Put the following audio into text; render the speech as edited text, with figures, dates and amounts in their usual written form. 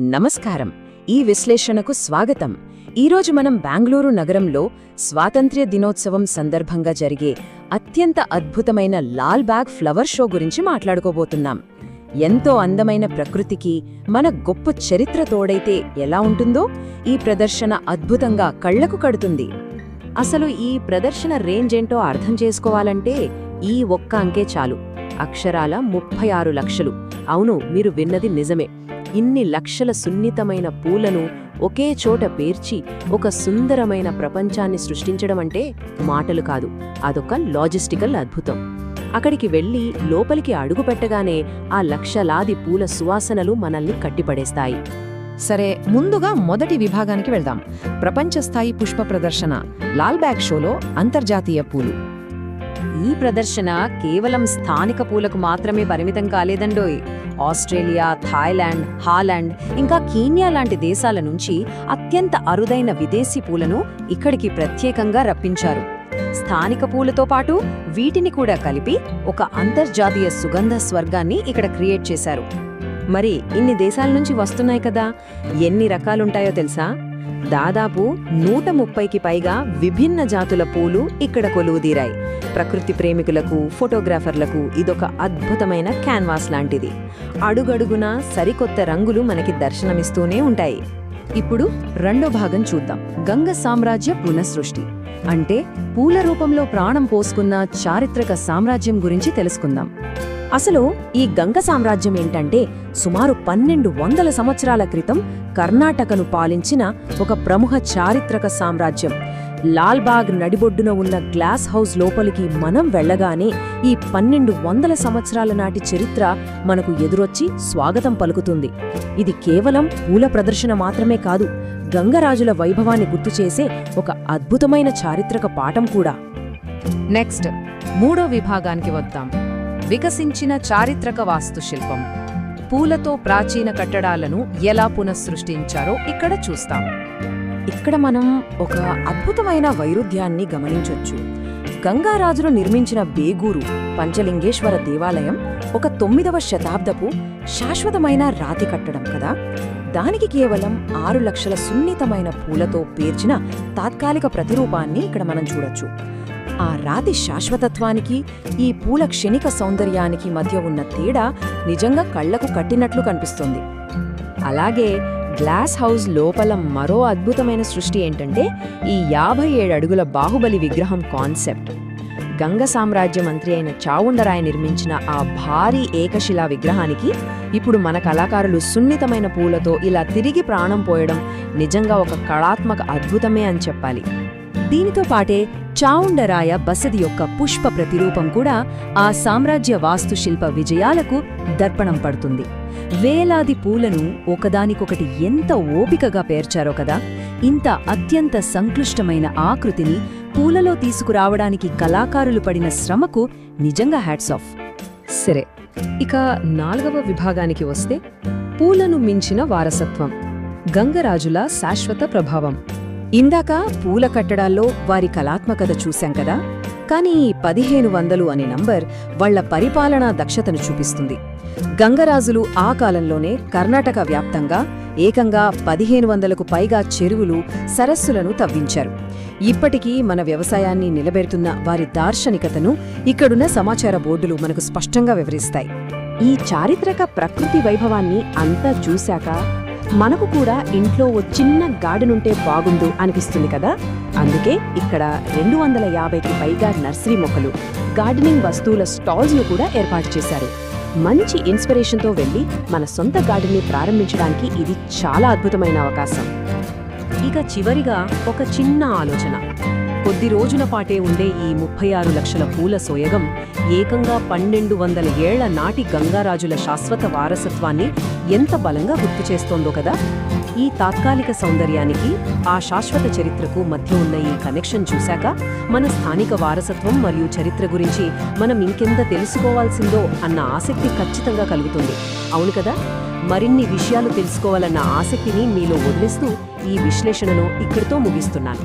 నమస్కారం. ఈ విశ్లేషణకు స్వాగతం. ఈరోజు మనం బెంగళూరు నగరంలో స్వాతంత్ర్య దినోత్సవం సందర్భంగా జరిగే అత్యంత అద్భుతమైన లాల్ బాగ్ ఫ్లవర్ షో గురించి మాట్లాడుకోబోతున్నాం. ఎంతో అందమైన ప్రకృతికి మన గొప్ప చరిత్ర తోడైతే ఎలా ఉంటుందో ఈ ప్రదర్శన అద్భుతంగా కళ్లకు కడుతుంది. అసలు ఈ ప్రదర్శన రేంజ్ ఏంటో అర్థం చేసుకోవాలంటే ఈ ఒక్క అంకే చాలు. అక్షరాల 36 లక్షలు. అవును, మీరు విన్నది నిజమే. ఇన్ని లక్షల సున్నితమైన పూలను ఒకే చోట పేర్చి ఒక సుందరమైన ప్రపంచాన్ని సృష్టించడం అంటే మాటలు కాదు, అదొక లాజిస్టికల్ అద్భుతం. అక్కడికి వెళ్లి లోపలికి అడుగుపెట్టగానే ఆ లక్షలాది పూల సువాసనలు మనల్ని కట్టిపడేస్తాయి. సరే, ముందుగా మొదటి విభాగానికి వెళ్దాం. ప్రపంచ స్థాయి పుష్ప ప్రదర్శన లాల్ బాగ్ షోలో అంతర్జాతీయ పూలు. ఈ ప్రదర్శన కేవలం స్థానిక పూలకు మాత్రమే పరిమితం కాలేదండోయ్. ఆస్ట్రేలియా, థాయిలాండ్, హాలాండ్, ఇంకా కీన్యా లాంటి దేశాల నుంచి అత్యంత అరుదైన విదేశీ పూలను ఇక్కడికి ప్రత్యేకంగా రప్పించారు. స్థానిక పూలతో పాటు వీటిని కూడా కలిపి ఒక అంతర్జాతీయ సుగంధ స్వర్గాన్ని ఇక్కడ క్రియేట్ చేశారు. మరి ఇన్ని దేశాల నుంచి వస్తున్నాయి కదా, ఎన్ని రకాలుంటాయో తెలుసా? దాదాపు 130కి పైగా విభిన్న జాతుల పూలు ఇక్కడ కొలువుదీరాయి. ప్రకృతి ప్రేమికులకు, ఫోటోగ్రాఫర్లకు ఇదొక అద్భుతమైన క్యాన్వాస్ లాంటిది. అడుగడుగునా సరికొత్త రంగులు మనకి దర్శనమిస్తూనే ఉంటాయి. ఇప్పుడు రెండో భాగం చూద్దాం. గంగ సామ్రాజ్య పునఃసృష్టి, అంటే పూల రూపంలో ప్రాణం పోసుకున్న చారిత్రక సామ్రాజ్యం గురించి తెలుసుకుందాం. అసలు ఈ గంగ సామ్రాజ్యం ఏంటంటే సుమారు 1200 సంవత్సరాల క్రితం కర్ణాటకను పాలించిన ఒక ప్రముఖ చారిత్రక సామ్రాజ్యం. లాల్ బాగ్ నడిబొడ్డున ఉన్న గ్లాస్ హౌస్ లోపలికి మనం వెళ్లగానే ఈ 1200 సంవత్సరాల నాటి చరిత్ర మనకు ఎదురొచ్చి స్వాగతం పలుకుతుంది. ఇది కేవలం పూల ప్రదర్శన మాత్రమే కాదు, గంగరాజుల వైభవాన్ని గుర్తుచేసే ఒక అద్భుతమైన చారిత్రక పాఠం కూడా. నెక్స్ట్ మూడో విభాగానికి వద్దాం. వికసించిన చారిత్రక వాస్తుశిల్పం. పూలతో ప్రాచీన కట్టడాలను ఎలా పునఃసృష్టించారో ఇక్కడ చూస్తాం. ఇక్కడ మనం ఒక అద్భుతమైన వైరుధ్యాన్ని గమనించొచ్చు. గంగారాజులు నిర్మించిన బేగూరు పంచలింగేశ్వర దేవాలయం ఒక 9వ శతాబ్దపు శాశ్వతమైన రాతి కట్టడం కదా. దానికి కేవలం 6 లక్షల సున్నితమైన పూలతో పేర్చిన తాత్కాలిక ప్రతిరూపాన్ని ఇక్కడ మనం చూడొచ్చు. ఆ రాతి శాశ్వతత్వానికి, ఈ పూల క్షణిక సౌందర్యానికి మధ్య ఉన్న తేడా నిజంగా కళ్లకు కట్టినట్లు కనిపిస్తుంది. అలాగే గ్లాస్ హౌస్ లోపల మరో అద్భుతమైన సృష్టి ఏంటంటే ఈ 57 అడుగుల బాహుబలి విగ్రహం కాన్సెప్ట్. గంగ సామ్రాజ్య మంత్రి అయిన చావుండరాయ నిర్మించిన ఆ భారీ ఏకశిలా విగ్రహానికి ఇప్పుడు మన కళాకారులు సున్నితమైన పూలతో ఇలా తిరిగి ప్రాణం పోయడం నిజంగా ఒక కళాత్మక అద్భుతమే అని చెప్పాలి. దీనితో పాటే చావుండరాయ బసది యొక్క పుష్ప ప్రతిరూపం కూడా ఆ సామ్రాజ్య వాస్తుశిల్ప విజయాలకు దర్పణం పడుతుంది. వేలాది పూలను ఒకదానికొకటి ఎంత ఓపికగా పేర్చారో కదా. ఇంత అత్యంత సంక్లిష్టమైన ఆకృతిని పూలలో తీసుకురావడానికి కళాకారులు పడిన శ్రమకు నిజంగా హ్యాట్స్ ఆఫ్. సరే, ఇక 4వ విభాగానికి వస్తే పూలను మించిన వారసత్వం. గంగరాజుల శాశ్వత ప్రభావం. ఇందాక పూల కట్టడాల్లో వారి కళాత్మకత చూశాం కదా, కానీ 1500 అనే నంబర్ వాళ్ల పరిపాలనా దక్షతను చూపిస్తుంది. గంగరాజులు ఆ కాలంలోనే కర్ణాటక వ్యాప్తంగా ఏకంగా 1500కు పైగా చెరువులు, సరస్సులను తవ్వించారు. ఇప్పటికీ మన వ్యవసాయాన్ని నిలబెడుతున్న వారి దార్శనికతను ఇక్కడున్న సమాచార బోర్డులు మనకు స్పష్టంగా వివరిస్తాయి. ఈ చారిత్రక ప్రకృతి వైభవాన్ని అంతా చూశాక మనకు కూడా ఇంట్లో ఓ చిన్న గార్డెన్ ఉంటే బాగుండు అనిపిస్తుంది కదా. అందుకే ఇక్కడ 250కి పైగా నర్సరీ మొక్కలు, గార్డెనింగ్ వస్తువుల స్టాల్స్ను కూడా ఏర్పాటు చేశారు. మంచి ఇన్స్పిరేషన్తో వెళ్లి మన సొంత గార్డెన్ని ప్రారంభించడానికి ఇది చాలా అద్భుతమైన అవకాశం. ఇక చివరిగా ఒక చిన్న ఆలోచన. కొద్ది రోజుల పాటే ఉండే ఈ 36 లక్షల పూల సోయగం ఏకంగా 1200 ఏళ్ల నాటి గంగారాజుల శాశ్వత వారసత్వాన్ని ఎంత బలంగా గుర్తు చేస్తోందో కదా. ఈ తాత్కాలిక సౌందర్యానికి, ఆ శాశ్వత చరిత్రకు మధ్య ఉన్న ఈ కనెక్షన్ చూశాక మన స్థానిక వారసత్వం మరియు చరిత్ర గురించి మనం ఇంకెంత తెలుసుకోవాల్సిందో అన్న ఆసక్తి ఖచ్చితంగా కలుగుతుంది. అవును కదా. మరిన్ని విషయాలు తెలుసుకోవాలన్న ఆసక్తిని మీలో వదిలేస్తూ ఈ విశ్లేషణను ఇక్కడితో ముగిస్తున్నాను.